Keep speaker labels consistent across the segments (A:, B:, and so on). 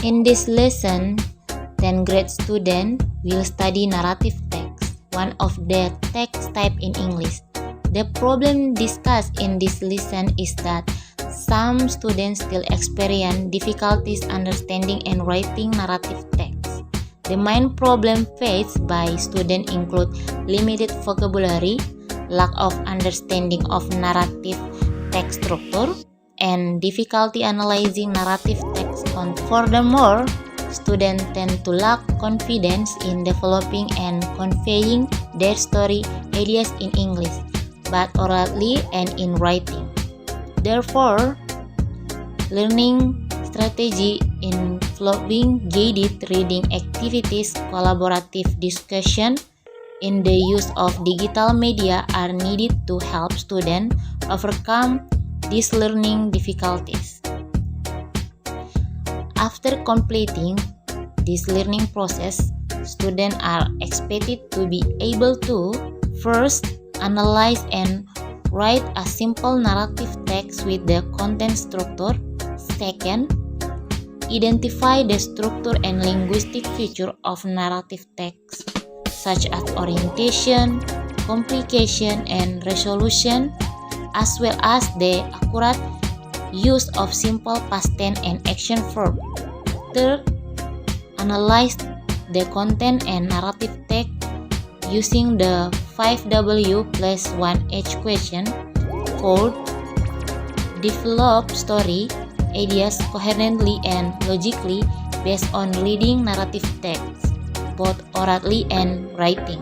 A: In this lesson, 10th grade student will study narrative text, one of the text type in English. The problem discussed in this lesson is that some students still experience difficulties understanding and writing narrative text. The main problem faced by students include limited vocabulary, lack of understanding of narrative text structure, and difficulty analyzing narrative text content. Furthermore, students tend to lack confidence in developing and conveying their story ideas in English, but orally and in writing. Therefore, learning strategy involving guided reading activities, collaborative discussion, in the use of digital media are needed to help students overcome these learning difficulties. After completing this learning process, students are expected to be able to first analyze and write a simple narrative text with the content structure. Second, identify the structure and linguistic feature of narrative text, such as orientation, complication, and resolution, as well as the accurate use of simple past tense and action verb. Third, analyze the content and narrative text using the 5W plus 1H question. Fourth, develop story ideas coherently and logically based on reading narrative text, both orally and writing.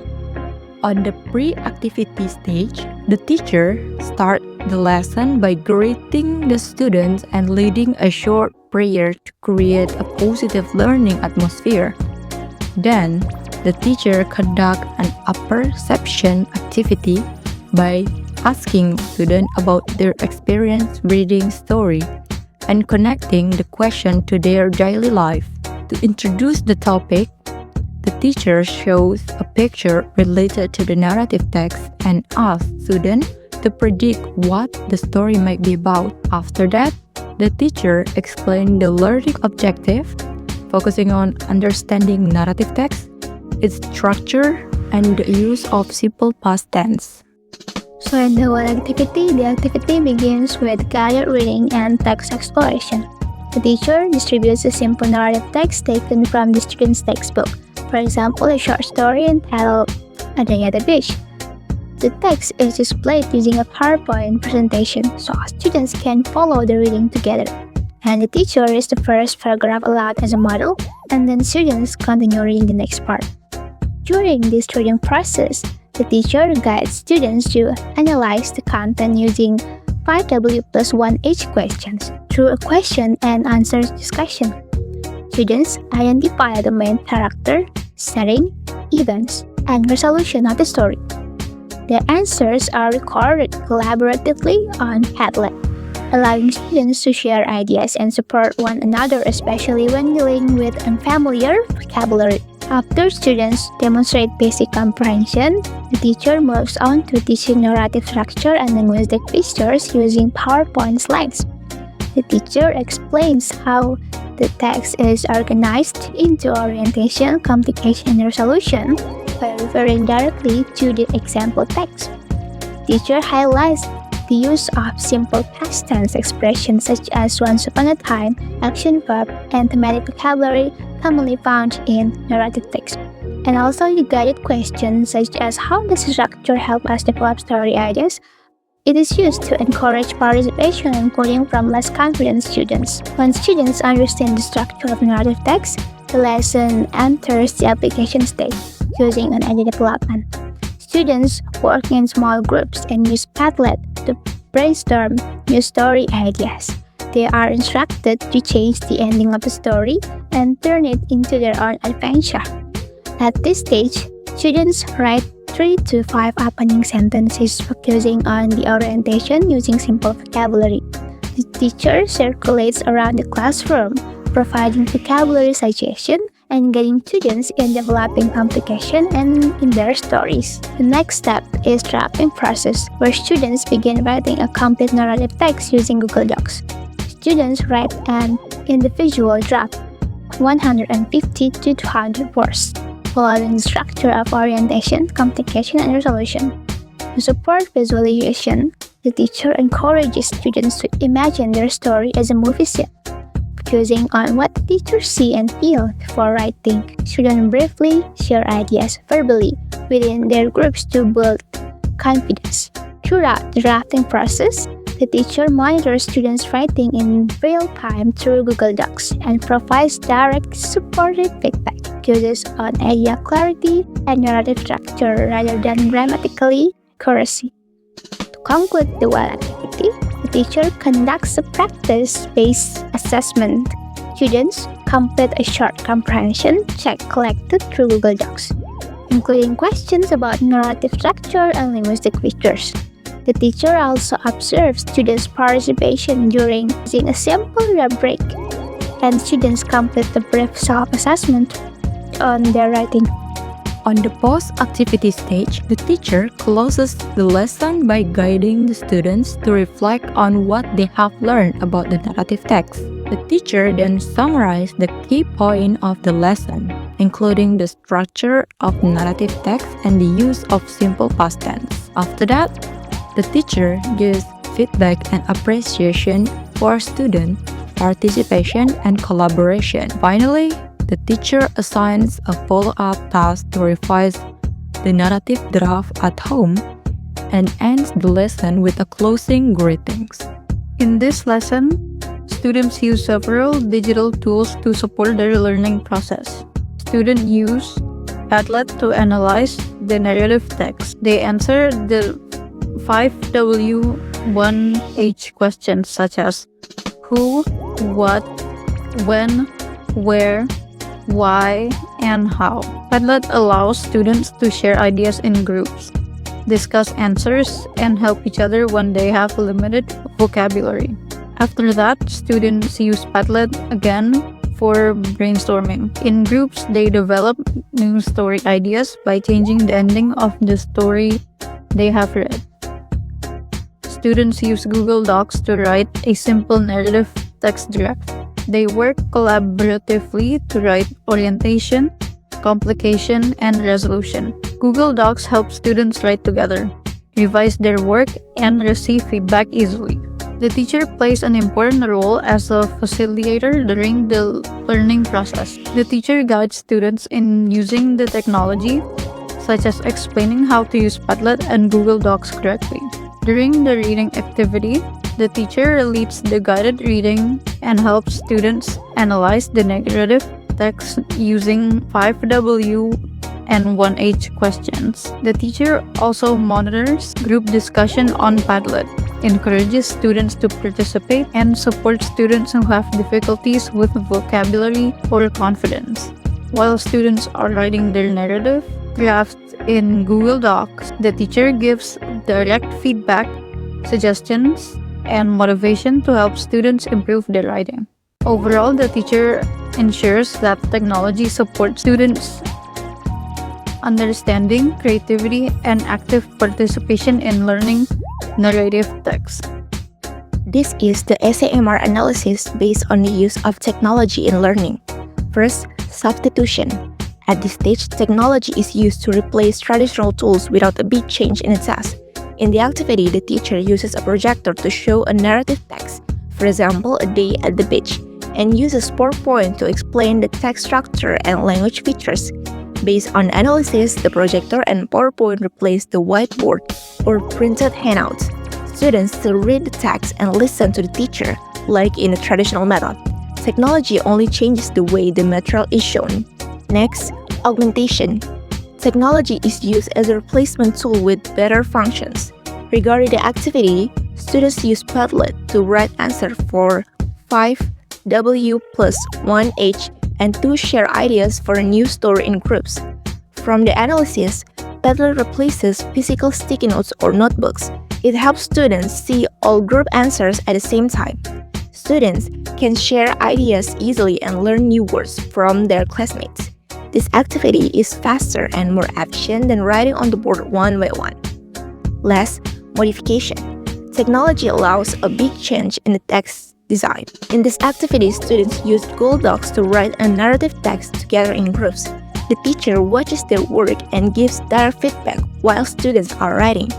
B: On the pre-activity stage, the teacher starts the lesson by greeting the students and leading a short prayer to create a positive learning atmosphere. Then, the teacher conducts an perception activity by asking students about their experience reading story and connecting the question to their daily life. To introduce the topic, the teacher shows a picture related to the narrative text and asks students to predict what the story might be about. After that, the teacher explains the learning objective, focusing on understanding narrative text, its structure, and the use of simple past tense.
C: So in the whole activity, the activity begins with guided reading and text exploration. The teacher distributes a simple narrative text taken from the student's textbook. For example, a short story entitled A Day at the Beach. The text is displayed using a PowerPoint presentation so students can follow the reading together. And the teacher reads the first paragraph aloud as a model, and then students continue reading the next part. During this reading process, the teacher guides students to analyze the content using 5W plus 1H questions through a question and answer discussion. Students identify the main character, setting, events, and resolution of the story. The answers are recorded collaboratively on Padlet, allowing students to share ideas and support one another, especially when dealing with unfamiliar vocabulary. After students demonstrate basic comprehension, the teacher moves on to teaching narrative structure and linguistic features using PowerPoint slides. The teacher explains how the text is organized into orientation, complication, and resolution by referring directly to the example text. The teacher highlights the use of simple past tense expressions such as once upon a time, action verb, and thematic vocabulary commonly found in narrative text. And also the guided questions such as how does the structure help us develop story ideas? It is used to encourage participation, including from less confident students. When students understand the structure of narrative text, the lesson enters the application stage using an idea development. Students work in small groups and use Padlet to brainstorm new story ideas. They are instructed to change the ending of the story and turn it into their own adventure. At this stage, students write 3 to 5 opening sentences focusing on the orientation using simple vocabulary. The teacher circulates around the classroom, providing vocabulary suggestion and guiding students in developing complication and in their stories. The next step is drafting process, where students begin writing a complete narrative text using Google Docs. Students write an individual draft 150 to 200 words, following the structure of orientation, complication, and resolution. To support visualization, the teacher encourages students to imagine their story as a movie scene. Focusing on what teachers see and feel before writing, students briefly share ideas verbally within their groups to build confidence. Throughout the drafting process, the teacher monitors students' writing in real time through Google Docs and provides direct supportive feedback, focuses on idea clarity and narrative structure rather than grammatically accuracy. To conclude the WAL activity, the teacher conducts a practice-based assessment. Students complete a short comprehension check collected through Google Docs, including questions about narrative structure and linguistic features. The teacher also observes students' participation during using a simple rubric, and students complete the brief self-assessment on their writing.
B: On the post-activity stage, the teacher closes the lesson by guiding the students to reflect on what they have learned about the narrative text. The teacher then summarizes the key point of the lesson, including the structure of the narrative text and the use of simple past tense. After that, the teacher gives feedback and appreciation for student participation and collaboration. Finally, the teacher assigns a follow-up task to revise the narrative draft at home and ends the lesson with a closing greetings.
D: In this lesson, students use several digital tools to support their learning process. Students use Padlet to analyze the narrative text. They answer the 5W1H questions such as who, what, when, where, why, and how. Padlet allows students to share ideas in groups, discuss answers, and help each other when they have limited vocabulary. After that, students use Padlet again for brainstorming. In groups, they develop new story ideas by changing the ending of the story they have read. Students use Google Docs to write a simple narrative text draft. They work collaboratively to write orientation, complication, and resolution. Google Docs helps students write together, revise their work, and receive feedback easily. The teacher plays an important role as a facilitator during the learning process. The teacher guides students in using the technology, such as explaining how to use Padlet and Google Docs correctly. During the reading activity, the teacher leads the guided reading and helps students analyze the narrative text using 5W and 1H questions. The teacher also monitors group discussion on Padlet, encourages students to participate, and supports students who have difficulties with vocabulary or confidence. While students are writing their narrative drafts in Google Docs, the teacher gives direct feedback, suggestions, and motivation to help students improve their writing. Overall, the teacher ensures that technology supports students' understanding, creativity, and active participation in learning narrative text.
E: This is the SAMR analysis based on the use of technology in learning. First, substitution. At this stage, technology is used to replace traditional tools without a big change in its task. In the activity, the teacher uses a projector to show a narrative text, for example, a day at the beach, and uses PowerPoint to explain the text structure and language features. Based on analysis, the projector and PowerPoint replace the whiteboard or printed handouts. Students still read the text and listen to the teacher, like in a traditional method. Technology only changes the way the material is shown. Next, augmentation. Technology is used as a replacement tool with better functions. Regarding the activity, students use Padlet to write answer for 5W plus 1H and to share ideas for a new story in groups. From the analysis, Padlet replaces physical sticky notes or notebooks. It helps students see all group answers at the same time. Students can share ideas easily and learn new words from their classmates. This activity is faster and more efficient than writing on the board one by one. Last, modification. Technology allows a big change in the text design. In this activity, students used Google Docs to write a narrative text together in groups. The teacher watches their work and gives direct feedback while students are writing.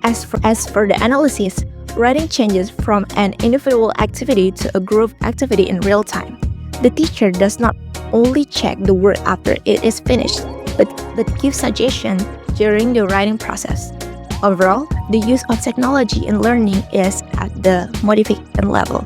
E: As for the analysis, writing changes from an individual activity to a group activity in real time. The teacher does not only check the work after it is finished, but gives suggestions during the writing process. Overall, the use of technology in learning is at the modification level.